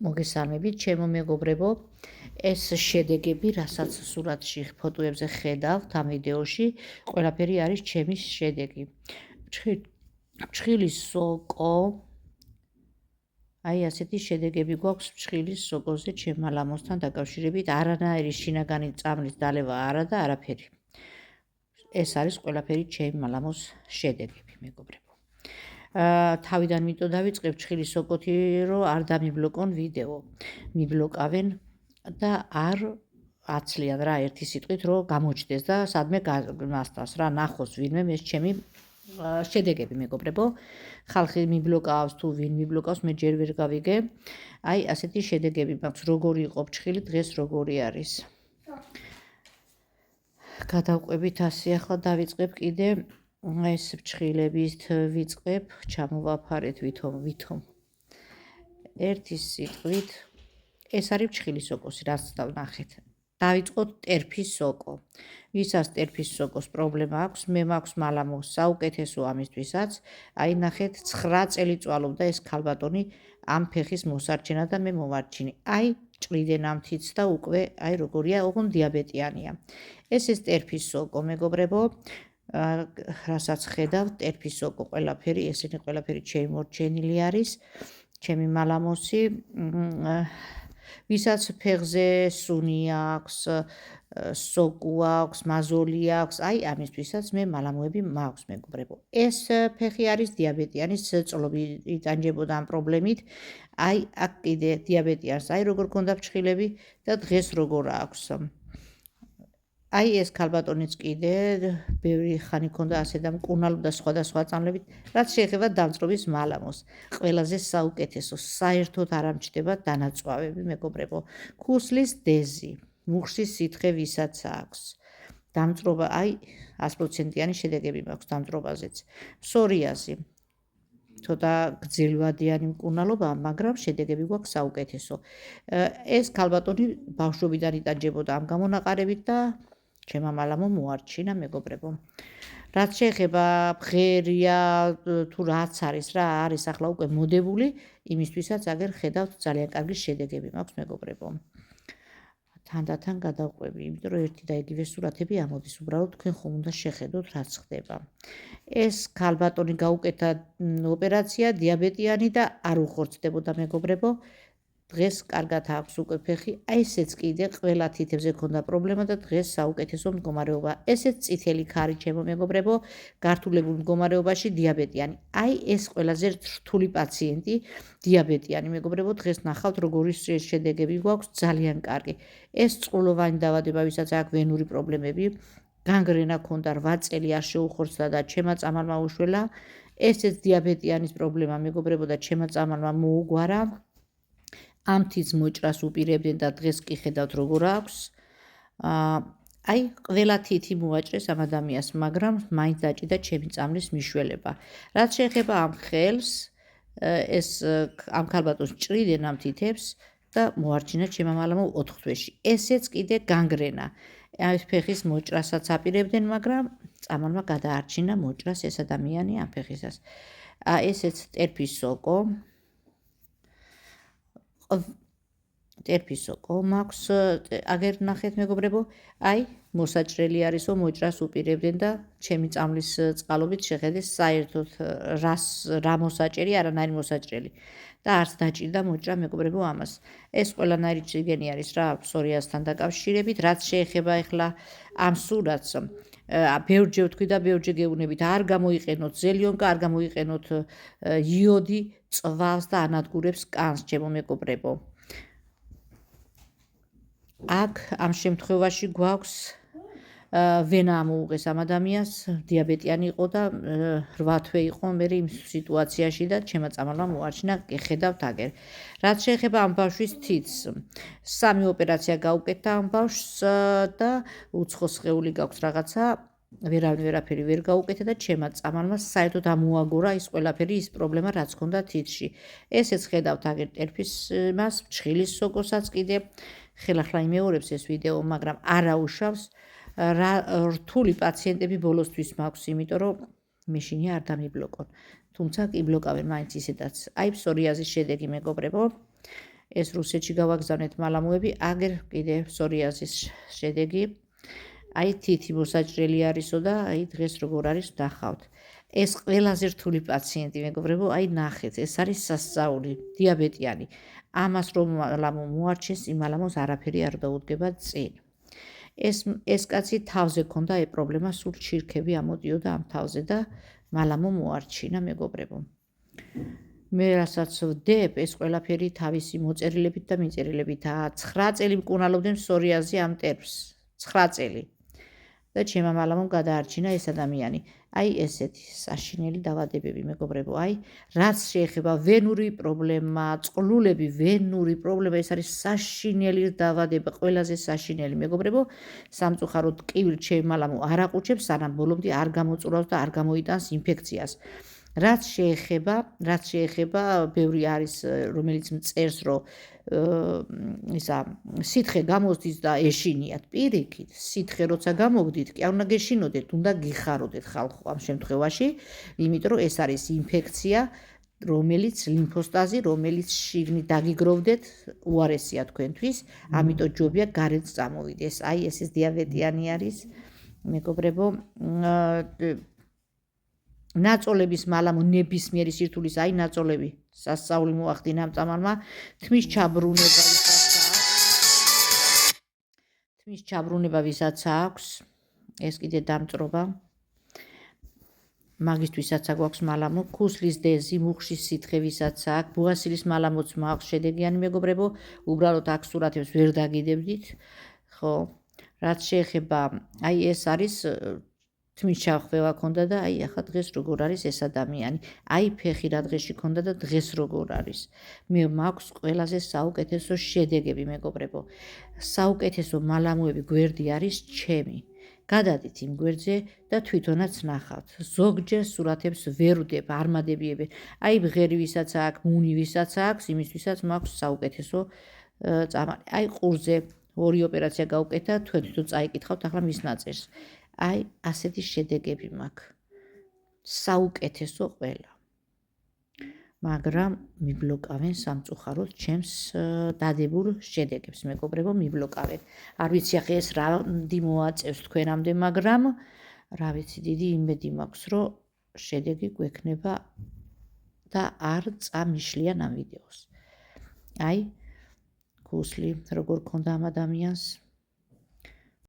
მოგესალმებით, ჩემო მეგობრებო, ეს შედეგები, რასაც სურათში ფოტოებზე ხედავთ ამ ვიდეოში, ყველაფერი არის ჩემი შედეგი. ჩხილის სოკო, აი ასეთი შედეგები გვაქვს ჩხილის სოკოზე ჩემმა ლამოსთან დაკავშირებით, არანაირი შინაგანი წამლის დალევა არა და არაფერი. ეს არის ყველაფერი ჩემმა ლამოს შედეგები, მეგობრებო. თავიდან მიტო დავიწყებ ჩხილის სოკოთი, რომ არ დამიბლოკონ ვიდეო. მიბლოკავენ და არ აცლიან რა ერთი სიტყვით, რომ გამოჩდეს და სადმე მასტავს რა ნახოს ვინმე ეს ჩემი შედეგები, მეგობრებო. ხალხი მიბლოკავს თუ ვინ მიბლოკავს, მე ჯერ ვერ გავიგე. აი ასეთი შედეგები მაქვს, როგორი იყო ჩხილი, დღეს როგორი არის. გადავყვებით ასე, ახლა დავიწყებ კიდე ეს ჩხილებით ვიწყებ, ჩამოვაფარეთ ვითომ. ერთი სიტყვით, ეს არის ჩხილის სოკოსი, რაც დავნახეთ. დავიწყოთ ტერფის სოკო. ვისაც ტერფის სოკოს პრობლემა აქვს, მე მაქვს მალამოს საუკეთესო ამისთვისაც. აი ნახეთ, 9 წელი წვალობდა ეს ქალბატონი ამ ფეხის მოსარჩენა და მე მომარჩინე. აი ჭრიდენ ამთიც და უკვე აი როგორია, ოღონდ დიაბეტიანია. ეს ტერფის სოკო, მეგობრებო. რასაც ხედავთ, ტერფის სოკო ყველაფერი, ესენი ყველაფერი შემორჩენილი არის, ჩემი მალამოსი, ვისაც ფეხზე სუნი აქვს, სოკუ აქვს, მაზოლი აქვს, აი ამისთვისაც მე მალამოები მაქვს, მეგობრებო. ეს ფეხი არის დიაბეტიანის წლობი იტანჯებოდა ამ პრობლემით, აი აქ კიდე დიაბეტიანს, აი როგორ ქონდა ფრჩხილები და დღეს როგორ აქვს. აი ეს ქალბატონიც კიდე ბევრი ხანი ქონდა ასე და მკურნალობდა სხვადასხვა წამლებით, რაც შეეხება დამწრობის მალამოს. ყველაზე საუკეთესო, საერთოდ არ ამჩნდება დანაწვავები, მეგობრებო. ქუსლის დეზი, მუხშის სითხე ვისაც აქვს. დამწრობა, აი 100%-იანი შედეგები მაქვს დამწრობაზეც. ფსორიაზი. ცოტა გრძელვადიანი მკურნალობა, მაგრამ შედეგები გვაქვს საუკეთესო. ეს ქალბატონი ბავშვობიდან იტანჯებოდა ამ გამონაყარებით და ჩემმა მალამო მოარჩინა, მეგობრებო. რაც შეეხება ბღერია თუ რაც არის, რა არის ახლა უკვე მოდებული, იმისთვისაც აგერ ხედავთ ძალიან კარგი შედეგები მაქვს, მეგობრებო. თანდათან გადავყვები, იმიტომ რომ ერთი და იგივე სურათები ამოდის, უბრალოდ თქვენ ხომ უნდა შეხედოთ რაც ხდება. ეს ქალბატონი გაუკეთა ოპერაცია, დიაბეტიანი და არ უხორცდებოდა, მეგობრებო. დღეს კარგად აქვს უკვე ფეხი, აი ესეც კიდე ყველა თითებზე ქონდა პრობლემა და დღეს საუკეთესო მდგომარეობა. ესეც წითელი ქარი, ჩემო მეგობრებო, გართულებულ მდგომარეობაში დიაბეტიანი. აი ეს ყველაზე რთული პაციენტი, დიაბეტიანი, მეგობრებო, დღეს ნახავთ როგორი შედეგები გვაქვს, ძალიან კარგი. ეს წყლოვანი დაავადება, ვისაც აქვს ვენური პრობლემები, განგრენა ქონდა 8 წელი არ შეუხორცდა და ჩემმა წამალმა უშველა. ესეც დიაბეტიანის პრობლემა, მეგობრებო, და ჩემმა წამალმა მოუგვარა. ამთიც მოჭრას უპირებდნენ და დღეს კი ხედავთ როგორ აქვს. აი ყველა თითი მოაჭრეს ამ ადამიანს, მაგრამ მაინც დაჭიდა ჩემი წამლის მიშველება. რაც შეეხება ამ ხელს, ეს ამ ქალბატონს ჭრიდნენ ამ თითებს და მოარჩინა ჩემმა მალამო 4 თვეში. ესეც კიდე განგრენა. ეს ფეხის მოჭრასაც აპირებდნენ, მაგრამ წამალმა გადაარჩინა მოჭრას ეს ადამიანი ამ ფეხისას. ესეც ტერფის სოკო. ტერფის სოკო მაქვს, აგერ ნახეთ, მეგობრებო, აი მოსაჭრელი არისო, მოჭრას უპირებდნენ და ჩემი წამლის წყალობით შეხედეს საერთოდ რა მოსაჭერი, არანაირი მოსაჭრელი და არც დაჭირდა მოჭრა, მეგობრებო, ამას. ეს ყველანაირი წიგენი არის რა ფსორიაზთან დაკავშირებით, რაც შეეხება ახლა ამ სურათს. ბევრჯერ ვთქვი და ბევრჯერ გეუბნებით, არ გამოიყენოთ ზელიონკა, არ გამოიყენოთ იოდი, წვავს და ანადგურებს კანს, ჩემო მეგობრებო. აქ ამ შემთხვევაში გვაქვს ვენა ამოუღეს ამ ადამიანს, დიაბეტიანი იყო და 8 თვე იყო მე იმ სიტუაციაში და ჩემმა წამალმა მოარჩინა, ხედავთ აგერ. რაც შეეხება ამ ბავშვის თითს, 3 ოპერაცია გაუკეთა ამ ბავშვს და უცხო სხეული გაქვს რაღაცა, ვერაფერი ვერ გაუკეთა და ჩემმა წამალმა საერთოდ ამოაგორა ის ყველაფერი, ის პრობლემა რაც ქონდა თითში. ესეც ხედავთ აგერ ტერფის მას, ჩხილის სოკოსაც კიდე. ხელახლა იმეორებს ეს ვიდეო, მაგრამ არ აუშავს. რთული პაციენტები ბოლოსთვის მაქვს, იმიტომ რომ მეშინია არ დამიბლოკონ. თუმცა კი ბლოკავენ მაინც ისედაც. აი ფსორიაზის შედეგი, მეგობრებო. ეს რუსეთში გავაგზავნეთ მალამუები, აგერ კიდე ფსორიაზის შედეგი. აი თითი მოსაჭრელი არისო და აი დღეს როგორ არის ნახავთ. ეს ყველაზე რთული პაციენტი მეგობრებო, აი ნახეთ, ეს არის სასწაული, დიაბეტიანი. ამას რომ მალამუ მოარჩენს, იმ მალამუს არაფერი არ დაუდგება წინ. ეს კაცი თავზე ქონდა პრობლემა, სულ ჩირქები ამოდიოდა ამ თავზე და მალამუ მოარჩინა მეგობრებო. მე რასაც ვდებ, ეს ყველაფერი თავისი მოწერილებით და მიწერილებითაა. 9 წელი მკურნალობდნენ ფსორიაზზე ამ ტერფს. 9 წელი. და ჩემმა მალამომ გადაარჩინა ეს ადამიანი. აი ესეთი საშინელი დაავადებები მეგობრებო, აი რაც შეეხება ვენური პრობლემა, წყლულები, ვენური პრობლემა, ეს არის საშინელი დაავადება, ყველაზე საშინელი მეგობრებო. სამწუხაროდ ტკივილ ჩემ მალამო არ აყუჩებს, სანამ ბოლომდე არ გამოწურავს და არ გამოიტანს ინფექციას. რაც შეეხება, ბევრი არის, რომელიც მწერს, რომ ისა სითხე გამოსდის და ეშინიათ პირიქით, სითხე როცა გამოგდით, კი არ უნდა გეშინოდეთ, უნდა გიხაროდეთ ხალხო ამ შემთხვევაში, იმიტომ რომ ეს არის ინფექცია, რომელიც ლიმფოსტაზი, რომელიც შიგნით დაგიგროვდეთ, უარესია თქვენთვის, ამიტომ ჯობია გარეთ წამოვიდეს. აი ეს დიაბეტიანი არის, მეგობრებო, ნაწოლების მალამუ ნებისმიერი სირთულის აი ნაწოლები სასწაული მოახდინა ამ წამალმა თმის ჩაბრუნება ვისაც აქვს ეს კიდე დამწრობა მაგისთვისაც აქვს მალამუ ქუსლის დეზი მუხშის სითხე ვისაც აქვს ბუასილის მალამოც მაქვს შედეგიანი მეგობრებო უბრალოდ აქ სურათებს ვერ დაგიდებდით ხო რაც შეეხება აი ეს არის თმის ჩახვევა ქონდა და აი ახლა დღეს როგორ არის ეს ადამიანი. აი ფეხი რა დღეში ქონდა და დღეს როგორ არის. მე მაქვს ყველაზე საუკეთესო შედეგები მეგობრებო. საუკეთესო მალამუები გვერდი არის ჩემი. გადადით იმ გვერდზე და თვითონაც ნახავთ. ზოგჯერ სურათებს ვერ ვდებ, არ მადებიებენ. აი ბღერი ვისაც აქვს, მუნი ვისაც აქვს, იმისთვისაც მაქვს საუკეთესო წამალი. აი ყურზე ორი ოპერაცია გავუკეთა, თვითონ წაიკითხავთ ახლა მის ნაწერს. აი ასეთი შედეგები მაქვს. საუკეთესო ყველა. მაგრამ მიბლოკავენ სამწუხაროდ ჩემს დადებულ შედეგებს მეგობრებო მიბლოკავენ. არ ვიცი ახლა ეს რამდი მოაწევს თქვენამდე, მაგრამ რა ვიცი დიდი იმედი მაქვს, რომ შედეგი გვექნება და არ წამიშლიან ამ ვიდეოს. აი ქუსლი როგორ ქონდა ამ ადამიანს